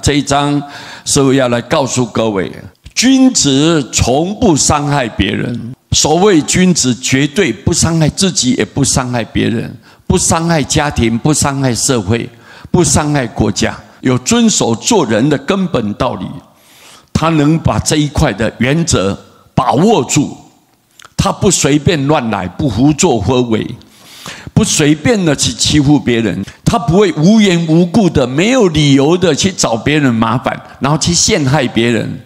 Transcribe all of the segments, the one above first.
这一章师父要来告诉各位，君子从不伤害别人。所谓君子，绝对不伤害自己，也不伤害别人，不伤害家庭，不伤害社会，不伤害国家，有遵守做人的根本道理。他能把这一块的原则把握住，他不随便乱来，不胡作非为，不随便的去欺负别人，他不会无缘无故的、没有理由的去找别人麻烦，然后去陷害别人，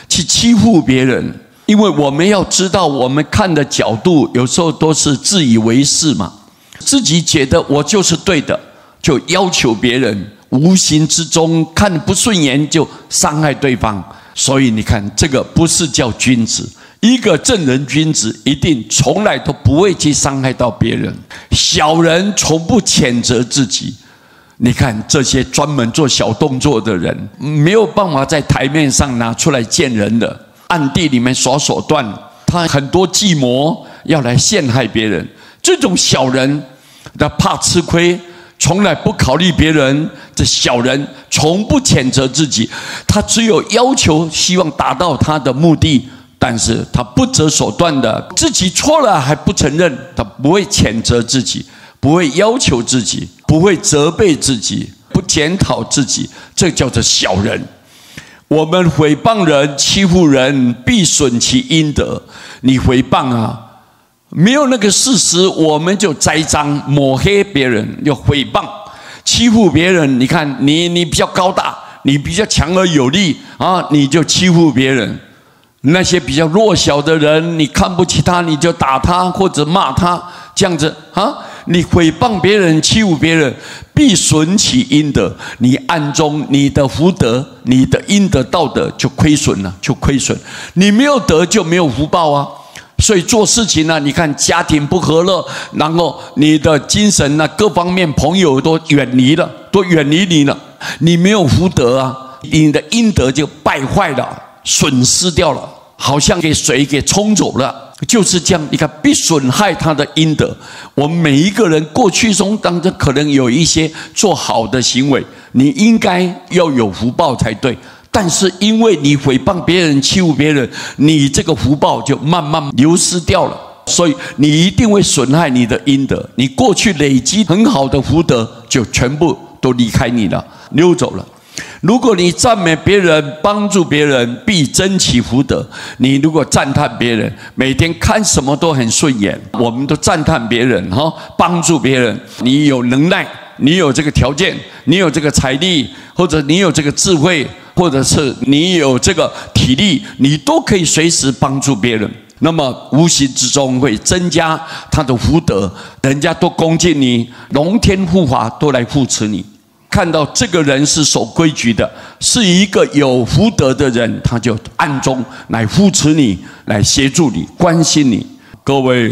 去欺负别人。因为我们要知道，我们看的角度有时候都是自以为是嘛，自己觉得我就是对的，就要求别人，无形之中看不顺眼就伤害对方。所以你看，这个不是叫君子。一个正人君子一定从来都不会去伤害到别人，小人从不谴责自己。你看这些专门做小动作的人，没有办法在台面上拿出来见人的，暗地里面耍手段，他很多计谋要来陷害别人。这种小人，他怕吃亏，从来不考虑别人。这小人从不谴责自己，他只有要求，希望达到他的目的，但是他不择手段的，自己错了还不承认，他不会谴责自己，不会要求自己，不会责备自己，不检讨自己，这叫做小人。我们诽谤人、欺负人，必损其阴德。你诽谤啊，没有那个事实，我们就栽赃抹黑别人，就诽谤欺负别人。你看你比较高大，你比较强而有力啊，你就欺负别人。那些比较弱小的人，你看不起他，你就打他或者骂他，这样子啊，你诽谤别人、欺负别人，必损其阴德。你暗中你的福德、你的阴德道德就亏损了，就亏损。你没有德就没有福报啊。所以做事情呢，你看家庭不和乐，然后你的精神呢，各方面朋友都远离了，都远离你了，你没有福德啊，你的阴德就败坏了，损失掉了，好像给水给冲走了，就是这样。你看，必损害他的阴德。我们每一个人过去中当中可能有一些做好的行为，你应该要有福报才对。但是因为你诽谤别人、欺负别人，你这个福报就慢慢流失掉了，所以你一定会损害你的阴德。你过去累积很好的福德，就全部都离开你了，溜走了。如果你赞美别人、帮助别人，必增其福德。你如果赞叹别人，每天看什么都很顺眼，我们都赞叹别人哈，帮助别人，你有能耐，你有这个条件，你有这个财力，或者你有这个智慧，或者是你有这个体力，你都可以随时帮助别人。那么无形之中会增加他的福德，人家都恭敬你，龙天护法都来护持你。看到这个人是守规矩的，是一个有福德的人，他就暗中来扶持你，来协助你，关心你。各位，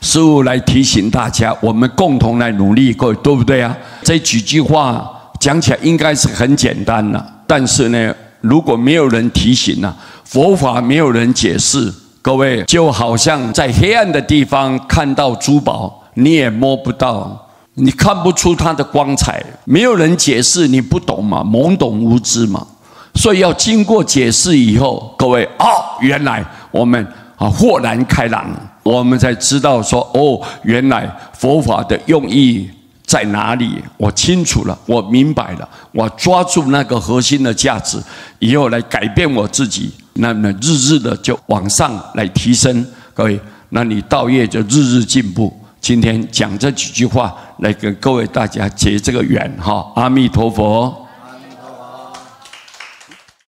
师父来提醒大家，我们共同来努力，各位对不对啊？这几句话讲起来应该是很简单了，但是呢，如果没有人提醒呢，佛法没有人解释，各位就好像在黑暗的地方看到珠宝，你也摸不到。你看不出它的光彩，没有人解释，你不懂嘛，懵懂无知嘛。所以要经过解释以后，各位原来我们豁然开朗，我们才知道说原来佛法的用意在哪里。我清楚了，我明白了，我抓住那个核心的价值，以后来改变我自己，那么日日的就往上来提升。各位，那你道业就日日进步。今天讲这几句话来跟各位大家结这个缘哈，阿弥陀佛。